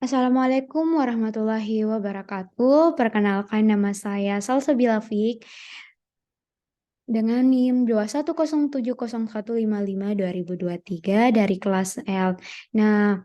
Assalamualaikum warahmatullahi wabarakatuh. Perkenalkan nama saya Salsabila Fik dengan NIM 210701555 dari kelas L. Nah,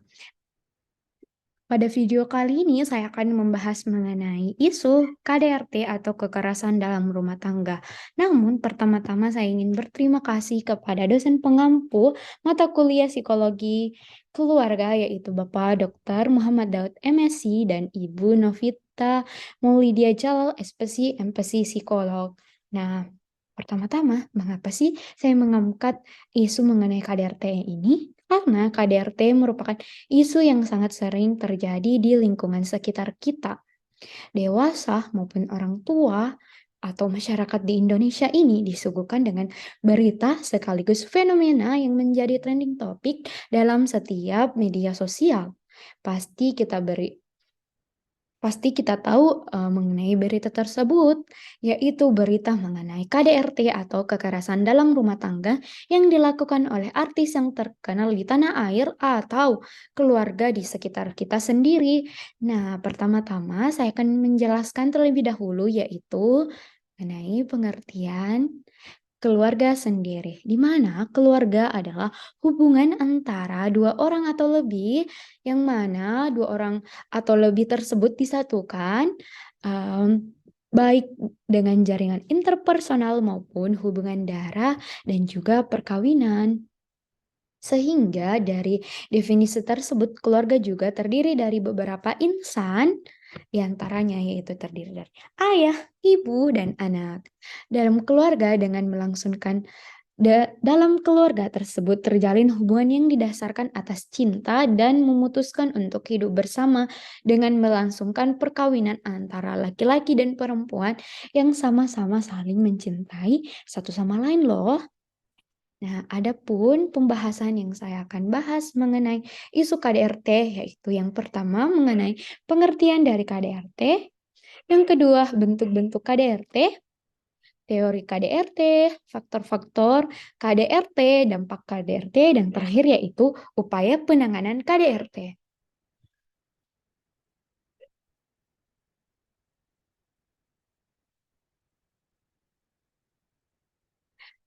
pada video kali ini saya akan membahas mengenai isu KDRT atau kekerasan dalam rumah tangga. Namun, pertama-tama saya ingin berterima kasih kepada dosen pengampu mata kuliah psikologi keluarga yaitu Bapak Dr. Muhammad Daud MSc dan Ibu Novita Maulidia Jalal SPC MPC Psikolog. Nah, pertama-tama, mengapa sih saya mengangkat isu mengenai KDRT ini? Karena KDRT merupakan isu yang sangat sering terjadi di lingkungan sekitar kita, dewasa maupun orang tua atau masyarakat di Indonesia ini disuguhkan dengan berita sekaligus fenomena yang menjadi trending topik dalam setiap media sosial. Pasti kita tahu mengenai berita tersebut, yaitu berita mengenai KDRT atau kekerasan dalam rumah tangga yang dilakukan oleh artis yang terkenal di tanah air atau keluarga di sekitar kita sendiri. Nah, pertama-tama saya akan menjelaskan terlebih dahulu yaitu mengenai pengertian keluarga sendiri, di mana keluarga adalah hubungan antara dua orang atau lebih, yang mana dua orang atau lebih tersebut disatukan, baik dengan jaringan interpersonal maupun hubungan darah dan juga perkawinan. Sehingga dari definisi tersebut, keluarga juga terdiri dari beberapa insan, di antaranya yaitu terdiri dari ayah, ibu, dan anak. Dalam keluarga tersebut terjalin hubungan yang didasarkan atas cinta dan memutuskan untuk hidup bersama dengan melangsungkan perkawinan antara laki-laki dan perempuan yang sama-sama saling mencintai satu sama lain loh. Nah, adapun pembahasan yang saya akan bahas mengenai isu KDRT, yaitu yang pertama mengenai pengertian dari KDRT, yang kedua bentuk-bentuk KDRT, teori KDRT, faktor-faktor KDRT, dampak KDRT, dan terakhir yaitu upaya penanganan KDRT.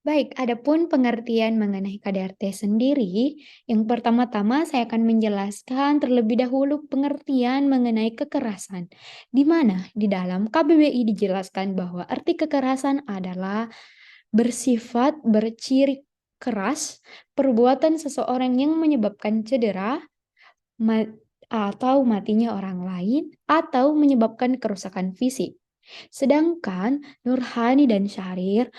Baik, adapun pengertian mengenai KDRT sendiri, yang pertama-tama saya akan menjelaskan terlebih dahulu pengertian mengenai kekerasan, di mana di dalam KBBI dijelaskan bahwa arti kekerasan adalah bersifat berciri keras, perbuatan seseorang yang menyebabkan cedera, ma- atau matinya orang lain, atau menyebabkan kerusakan fisik. Sedangkan Nurhani dan Syahrir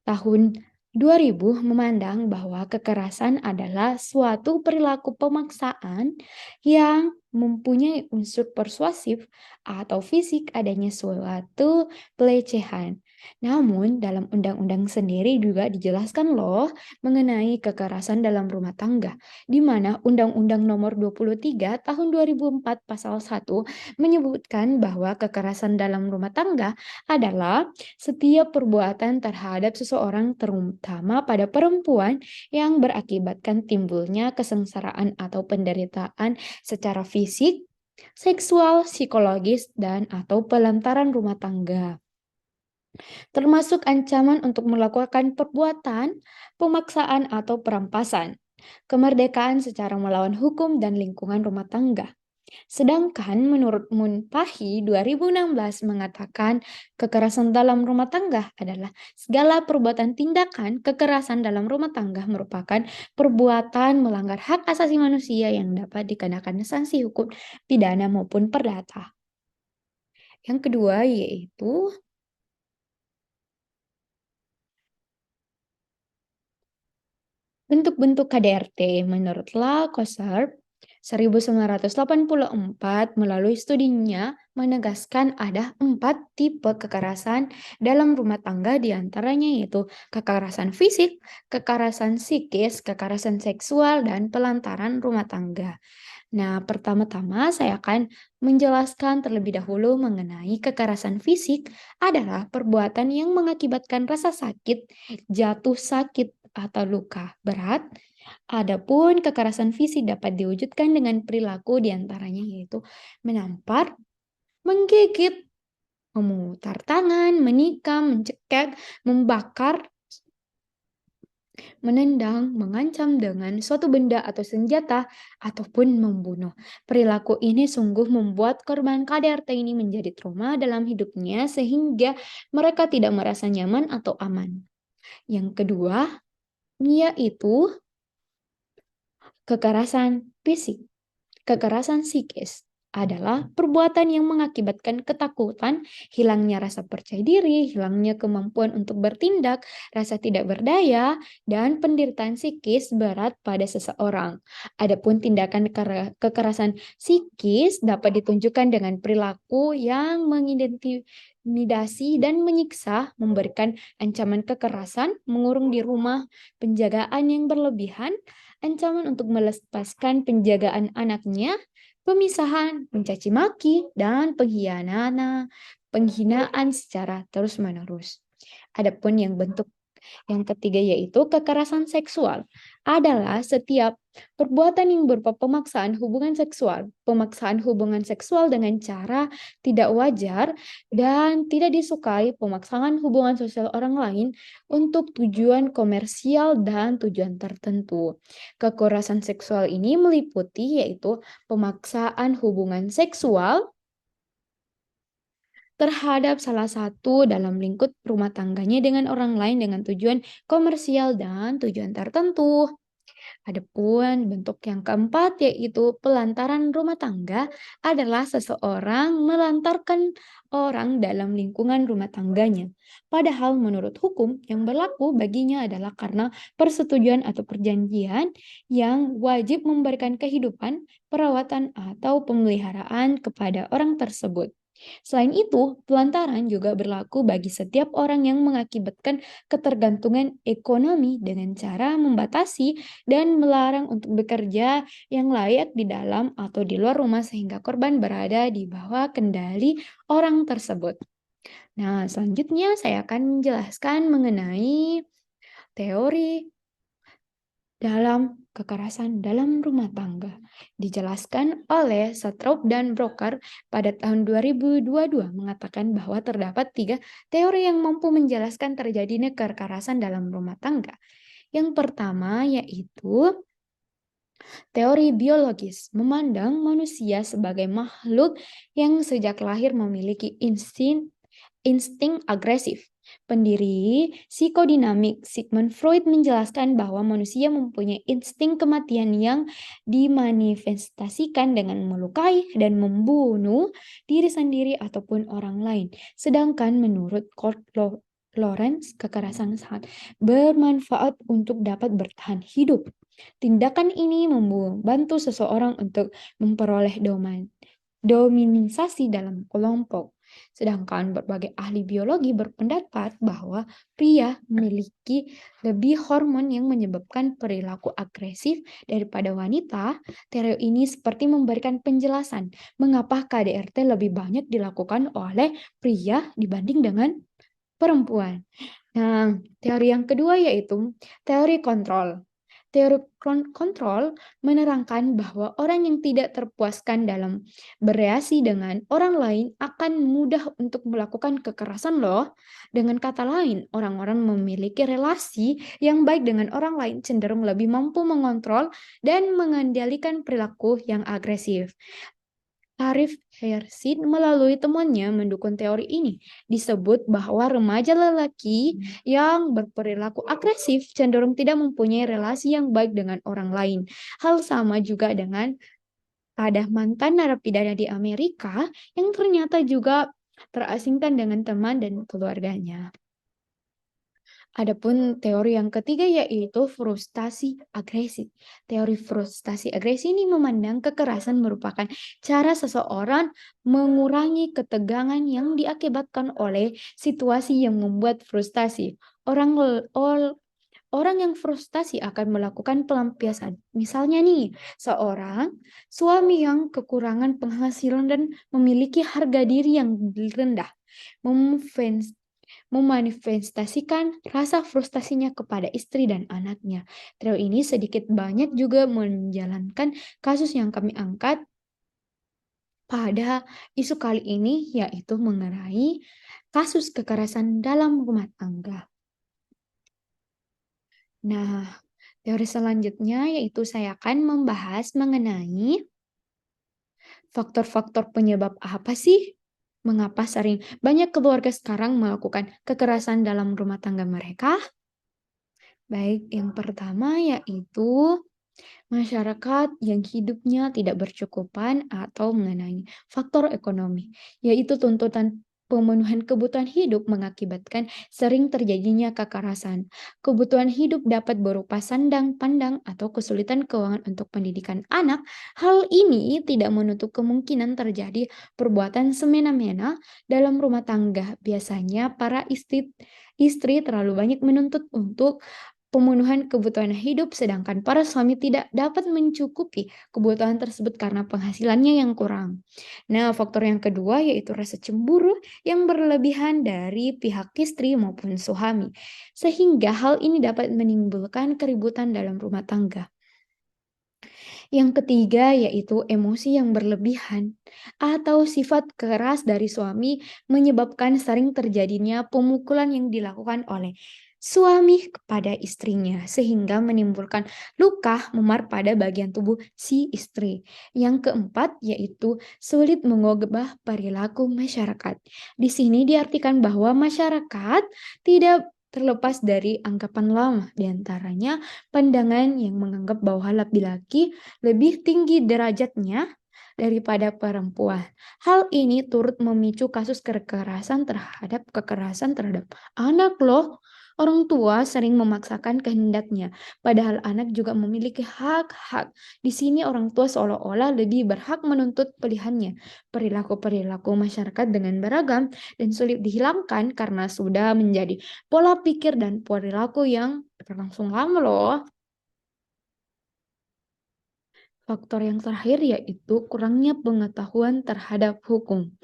tahun 2000 memandang bahwa kekerasan adalah suatu perilaku pemaksaan yang mempunyai unsur persuasif atau fisik adanya suatu pelecehan. Namun, dalam undang-undang sendiri juga dijelaskan loh mengenai kekerasan dalam rumah tangga, di mana Undang-Undang Nomor 23 Tahun 2004 Pasal 1 menyebutkan bahwa kekerasan dalam rumah tangga adalah setiap perbuatan terhadap seseorang, terutama pada perempuan, yang berakibatkan timbulnya kesengsaraan atau penderitaan secara fisik, seksual, psikologis, dan atau pelantaran rumah tangga, termasuk ancaman untuk melakukan perbuatan, pemaksaan atau perampasan, kemerdekaan secara melawan hukum dan lingkungan rumah tangga. Sedangkan menurut Munpahi 2016 mengatakan kekerasan dalam rumah tangga adalah segala perbuatan tindakan kekerasan dalam rumah tangga merupakan perbuatan melanggar hak asasi manusia yang dapat dikenakan sanksi hukum pidana maupun perdata. Yang kedua yaitu bentuk-bentuk KDRT menurut Althusser 1984 melalui studinya menegaskan ada 4 tipe kekerasan dalam rumah tangga, diantaranya yaitu kekerasan fisik, kekerasan psikis, kekerasan seksual, dan pelantaran rumah tangga. Nah, pertama-tama saya akan menjelaskan terlebih dahulu mengenai kekerasan fisik adalah perbuatan yang mengakibatkan rasa sakit, jatuh sakit, atau luka berat Adapun kekerasan fisik dapat diwujudkan dengan perilaku diantaranya yaitu menampar, menggigit, memutar tangan, menikam, mencekik, membakar, menendang, mengancam dengan suatu benda atau senjata, ataupun membunuh. Perilaku ini sungguh membuat korban KDRT ini menjadi trauma dalam hidupnya sehingga mereka tidak merasa nyaman atau aman. Yang kedua, yaitu kekerasan fisik. Kekerasan psikis adalah perbuatan yang mengakibatkan ketakutan, hilangnya rasa percaya diri, hilangnya kemampuan untuk bertindak, rasa tidak berdaya, dan penderitaan psikis berat pada seseorang. Adapun tindakan kekerasan psikis dapat ditunjukkan dengan perilaku yang mengintimidasi dan menyiksa, memberikan ancaman kekerasan, mengurung di rumah, penjagaan yang berlebihan, ancaman untuk melepaskan penjagaan anaknya, pemisahan, mencaci maki, dan penghinaan secara terus-menerus. Adapun yang ketiga yaitu kekerasan seksual adalah setiap perbuatan yang berupa pemaksaan hubungan seksual. Pemaksaan hubungan seksual dengan cara tidak wajar dan tidak disukai, pemaksaan hubungan sosial orang lain untuk tujuan komersial dan tujuan tertentu. Kekerasan seksual ini meliputi yaitu pemaksaan hubungan seksual terhadap salah satu dalam lingkup rumah tangganya dengan orang lain dengan tujuan komersial dan tujuan tertentu. Adapun bentuk yang keempat yaitu pelantaran rumah tangga adalah seseorang melantarkan orang dalam lingkungan rumah tangganya. Padahal menurut hukum yang berlaku baginya adalah karena persetujuan atau perjanjian yang wajib memberikan kehidupan, perawatan, atau pemeliharaan kepada orang tersebut. Selain itu, pelantaran juga berlaku bagi setiap orang yang mengakibatkan ketergantungan ekonomi dengan cara membatasi dan melarang untuk bekerja yang layak di dalam atau di luar rumah sehingga korban berada di bawah kendali orang tersebut. Nah, selanjutnya saya akan menjelaskan mengenai teori dalam kekerasan dalam rumah tangga. Dijelaskan oleh Satrop dan Broker pada tahun 2022 mengatakan bahwa terdapat 3 teori yang mampu menjelaskan terjadinya kekerasan dalam rumah tangga. Yang pertama yaitu teori biologis, memandang manusia sebagai makhluk yang sejak lahir memiliki insting agresif. Pendiri psikodinamik Sigmund Freud menjelaskan bahwa manusia mempunyai insting kematian yang dimanifestasikan dengan melukai dan membunuh diri sendiri ataupun orang lain. Sedangkan menurut Kurt Lawrence, kekerasan sangat bermanfaat untuk dapat bertahan hidup. Tindakan ini membantu seseorang untuk memperoleh dominasi dalam kelompok. Sedangkan berbagai ahli biologi berpendapat bahwa pria memiliki lebih hormon yang menyebabkan perilaku agresif daripada wanita. Teori ini seperti memberikan penjelasan mengapa KDRT lebih banyak dilakukan oleh pria dibanding dengan perempuan. Nah, teori yang kedua yaitu teori kontrol. Teori kontrol menerangkan bahwa orang yang tidak terpuaskan dalam bereaksi dengan orang lain akan mudah untuk melakukan kekerasan loh. Dengan kata lain, orang-orang memiliki relasi yang baik dengan orang lain cenderung lebih mampu mengontrol dan mengendalikan perilaku yang agresif. Arif Hersid melalui temannya mendukung teori ini. Disebut bahwa remaja lelaki yang berperilaku agresif cenderung tidak mempunyai relasi yang baik dengan orang lain. Hal sama juga dengan ada mantan narapidana di Amerika yang ternyata juga terasingkan dengan teman dan keluarganya. Adapun teori yang ketiga yaitu frustasi agresi. Teori frustasi agresi ini memandang kekerasan merupakan cara seseorang mengurangi ketegangan yang diakibatkan oleh situasi yang membuat frustasi. Orang yang frustasi akan melakukan pelampiasan. Misalnya nih, seorang suami yang kekurangan penghasilan dan memiliki harga diri yang rendah memanifestasikan rasa frustasinya kepada istri dan anaknya. Trio ini sedikit banyak juga menjalankan kasus yang kami angkat pada isu kali ini, yaitu mengenai kasus kekerasan dalam rumah tangga. Nah, teori selanjutnya yaitu saya akan membahas mengenai faktor-faktor penyebab apa sih? Mengapa sering banyak keluarga sekarang melakukan kekerasan dalam rumah tangga mereka? Baik, yang pertama yaitu masyarakat yang hidupnya tidak bercukupan atau mengenai faktor ekonomi, yaitu tuntutan pemenuhan kebutuhan hidup mengakibatkan sering terjadinya kekerasan. Kebutuhan hidup dapat berupa sandang, pandang, atau kesulitan keuangan untuk pendidikan anak. Hal ini tidak menutup kemungkinan terjadi perbuatan semena-mena dalam rumah tangga. Biasanya para istri terlalu banyak menuntut untuk pemenuhan kebutuhan hidup, sedangkan para suami tidak dapat mencukupi kebutuhan tersebut karena penghasilannya yang kurang. Nah, faktor yang kedua yaitu rasa cemburu yang berlebihan dari pihak istri maupun suami, sehingga hal ini dapat menimbulkan keributan dalam rumah tangga. Yang ketiga yaitu emosi yang berlebihan atau sifat keras dari suami menyebabkan sering terjadinya pemukulan yang dilakukan oleh suami kepada istrinya sehingga menimbulkan luka memar pada bagian tubuh si istri. Yang keempat yaitu sulit mengubah perilaku masyarakat. Di sini diartikan bahwa masyarakat tidak terlepas dari anggapan lama, diantaranya pandangan yang menganggap bahwa laki-laki lebih tinggi derajatnya daripada perempuan. Hal ini turut memicu kasus kekerasan terhadap anak loh. Orang tua sering memaksakan kehendaknya, padahal anak juga memiliki hak-hak. Di sini orang tua seolah-olah lebih berhak menuntut pilihannya. Perilaku-perilaku masyarakat dengan beragam dan sulit dihilangkan karena sudah menjadi pola pikir dan perilaku yang berlangsung lama loh. Faktor yang terakhir yaitu kurangnya pengetahuan terhadap hukum.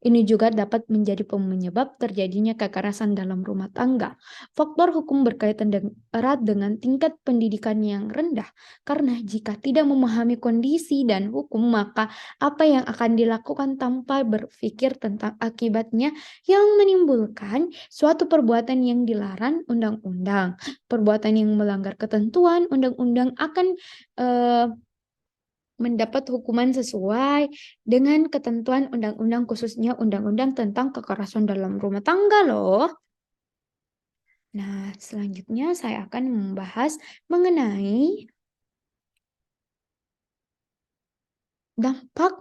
Ini juga dapat menjadi penyebab terjadinya kekerasan dalam rumah tangga. Faktor hukum berkaitan erat dengan tingkat pendidikan yang rendah, karena jika tidak memahami kondisi dan hukum, maka apa yang akan dilakukan tanpa berpikir tentang akibatnya yang menimbulkan suatu perbuatan yang dilarang undang-undang. Perbuatan yang melanggar ketentuan undang-undang akan eh, mendapat hukuman sesuai dengan ketentuan undang-undang, khususnya undang-undang tentang kekerasan dalam rumah tangga loh. Nah, selanjutnya saya akan membahas mengenai dampak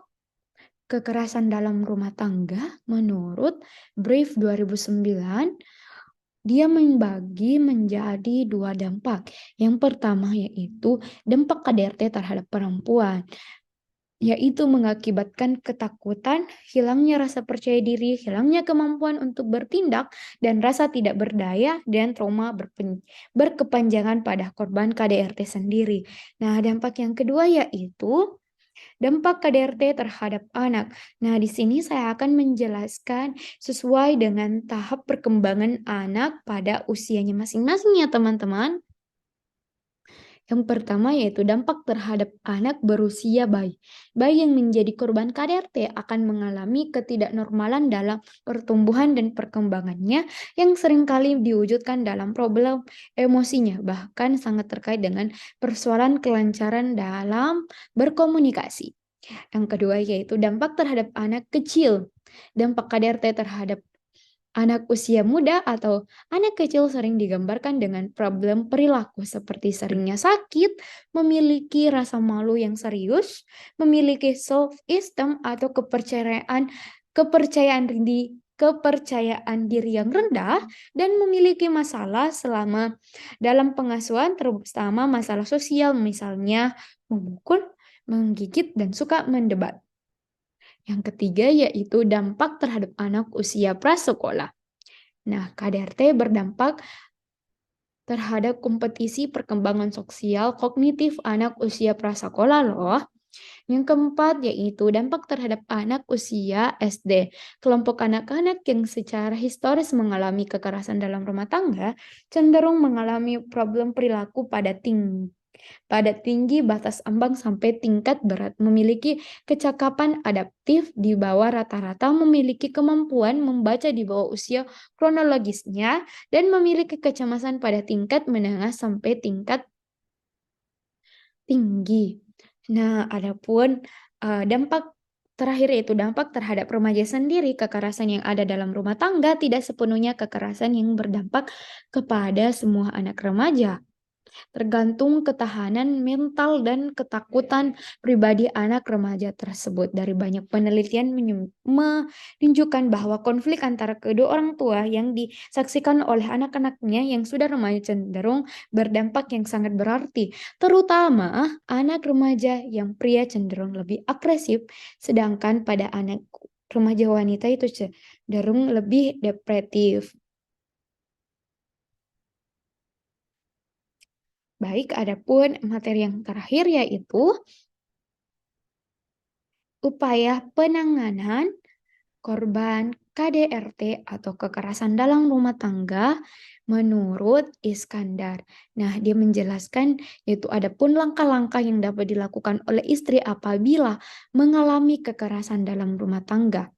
kekerasan dalam rumah tangga menurut Brief 2009. Dia membagi menjadi dua dampak. Yang pertama yaitu dampak KDRT terhadap perempuan, yaitu mengakibatkan ketakutan, hilangnya rasa percaya diri, hilangnya kemampuan untuk bertindak, dan rasa tidak berdaya dan trauma berkepanjangan pada korban KDRT sendiri. Nah, dampak yang kedua yaitu dampak KDRT terhadap anak. Nah, di sini saya akan menjelaskan sesuai dengan tahap perkembangan anak pada usianya masing-masing ya, teman-teman. Yang pertama yaitu dampak terhadap anak berusia bayi. Bayi yang menjadi korban KDRT akan mengalami ketidaknormalan dalam pertumbuhan dan perkembangannya yang seringkali diwujudkan dalam problem emosinya, bahkan sangat terkait dengan persoalan kelancaran dalam berkomunikasi. Yang kedua yaitu dampak terhadap anak kecil. Dampak KDRT terhadap anak usia muda atau anak kecil sering digambarkan dengan problem perilaku seperti seringnya sakit, memiliki rasa malu yang serius, memiliki self-esteem atau kepercayaan diri yang rendah, dan memiliki masalah selama dalam pengasuhan, terutama masalah sosial, misalnya memukul, menggigit, dan suka mendebat. Yang ketiga yaitu dampak terhadap anak usia prasekolah. Nah, KDRT berdampak terhadap kompetisi perkembangan sosial kognitif anak usia prasekolah loh. Yang keempat yaitu dampak terhadap anak usia SD. Kelompok anak-anak yang secara historis mengalami kekerasan dalam rumah tangga cenderung mengalami problem perilaku pada tinggi batas ambang sampai tingkat berat, memiliki kecakapan adaptif di bawah rata-rata, memiliki kemampuan membaca di bawah usia kronologisnya, dan memiliki kecemasan pada tingkat menengah sampai tingkat tinggi. Nah, adapun, dampak terakhir yaitu dampak terhadap remaja sendiri, kekerasan yang ada dalam rumah tangga tidak sepenuhnya kekerasan yang berdampak kepada semua anak remaja. Tergantung ketahanan mental dan ketakutan pribadi anak remaja tersebut. Dari banyak penelitian menunjukkan bahwa konflik antara kedua orang tua yang disaksikan oleh anak-anaknya yang sudah remaja cenderung berdampak yang sangat berarti. Terutama anak remaja yang pria cenderung lebih agresif, sedangkan pada anak remaja wanita itu cenderung lebih depresif. Baik, adapun materi yang terakhir yaitu upaya penanganan korban KDRT atau kekerasan dalam rumah tangga menurut Iskandar. Nah, dia menjelaskan yaitu ada pun langkah-langkah yang dapat dilakukan oleh istri apabila mengalami kekerasan dalam rumah tangga.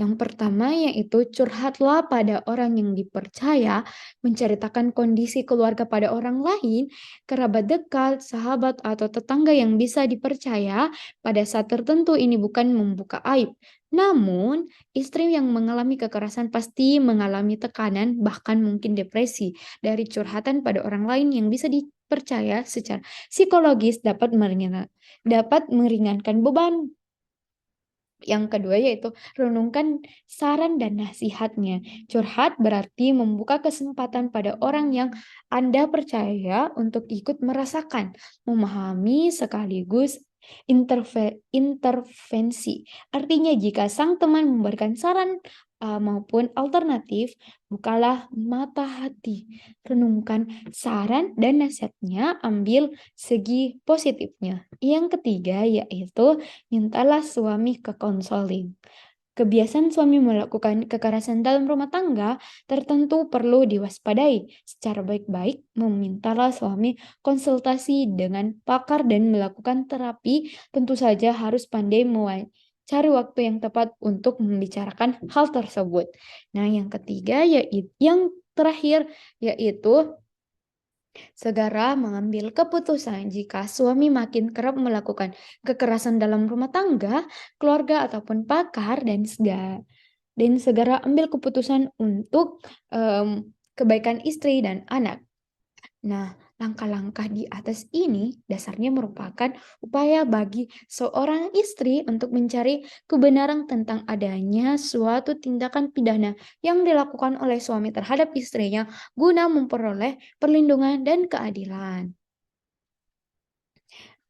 Yang pertama yaitu curhatlah pada orang yang dipercaya, menceritakan kondisi keluarga pada orang lain, kerabat dekat, sahabat, atau tetangga yang bisa dipercaya. Pada saat tertentu ini bukan membuka aib. Namun, istri yang mengalami kekerasan pasti mengalami tekanan, bahkan mungkin depresi dari curhatan pada orang lain yang bisa dipercaya secara psikologis dapat meringankan beban. Yang kedua yaitu renungkan saran dan nasihatnya. Curhat berarti membuka kesempatan pada orang yang Anda percaya untuk ikut merasakan, memahami sekaligus intervensi. Artinya jika sang teman memberikan saran maupun alternatif, bukalah mata hati. Renungkan saran dan nasihatnya, ambil segi positifnya. Yang ketiga yaitu mintalah suami ke konseling. Kebiasaan suami melakukan kekerasan dalam rumah tangga tertentu perlu diwaspadai. Secara baik-baik, memintalah suami konsultasi dengan pakar dan melakukan terapi. Tentu saja harus pandai cari waktu yang tepat untuk membicarakan hal tersebut. Nah, yang ketiga yaitu yang terakhir yaitu segera mengambil keputusan jika suami makin kerap melakukan kekerasan dalam rumah tangga, keluarga ataupun pakar dan segera ambil keputusan untuk kebaikan istri dan anak. Nah, langkah-langkah di atas ini dasarnya merupakan upaya bagi seorang istri untuk mencari kebenaran tentang adanya suatu tindakan pidana yang dilakukan oleh suami terhadap istrinya guna memperoleh perlindungan dan keadilan.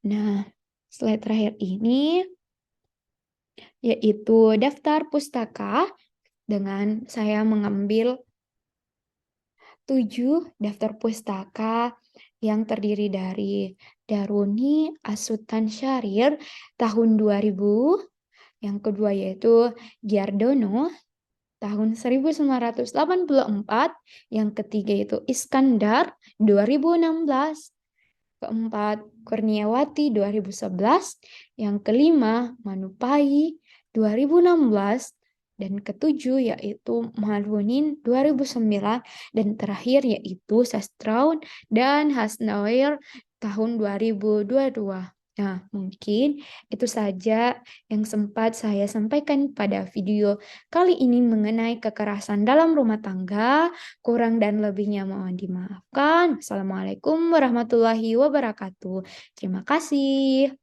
Nah, slide terakhir ini yaitu daftar pustaka dengan saya mengambil 7 daftar pustaka yang terdiri dari Daruni Asutan Syahrir tahun 2000, yang kedua yaitu Giardono tahun 1984, yang ketiga yaitu Iskandar 2016, keempat Kurniawati 2011, yang kelima Manupai 2016, dan ketujuh yaitu Malhunin 2009, dan terakhir yaitu Sastraun dan Hasnawair tahun 2022. Nah, mungkin itu saja yang sempat saya sampaikan pada video kali ini mengenai kekerasan dalam rumah tangga. Kurang dan lebihnya mohon dimaafkan. Assalamualaikum warahmatullahi wabarakatuh. Terima kasih.